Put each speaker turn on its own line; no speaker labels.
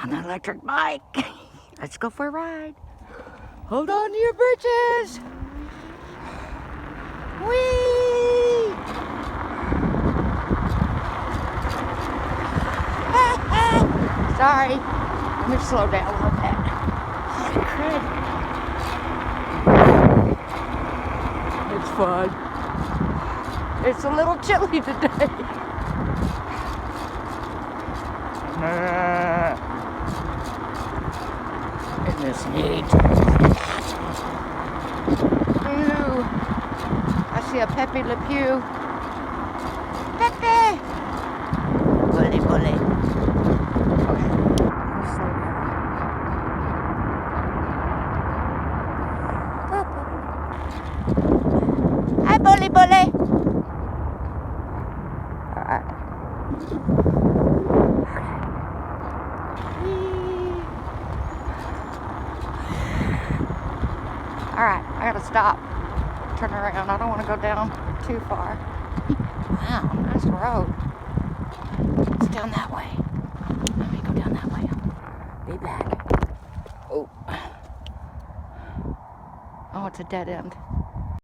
on the electric bike. Let's go for a ride. Hold on to your britches. Whee! Sorry. Let me slow down a little bit. Holy crud. It's fun. It's a little chilly today. Isn't this neat? Ooh. I see a Pepe Le Pew. Pepe! Bully, bully. Okay. Slow down. Hi, bully, bully. Alright. Alright, I gotta stop. Turn around. I don't want to go down too far. Wow, nice road. It's down that way. Let me go down that way. Be back. Oh. Oh, it's a dead end.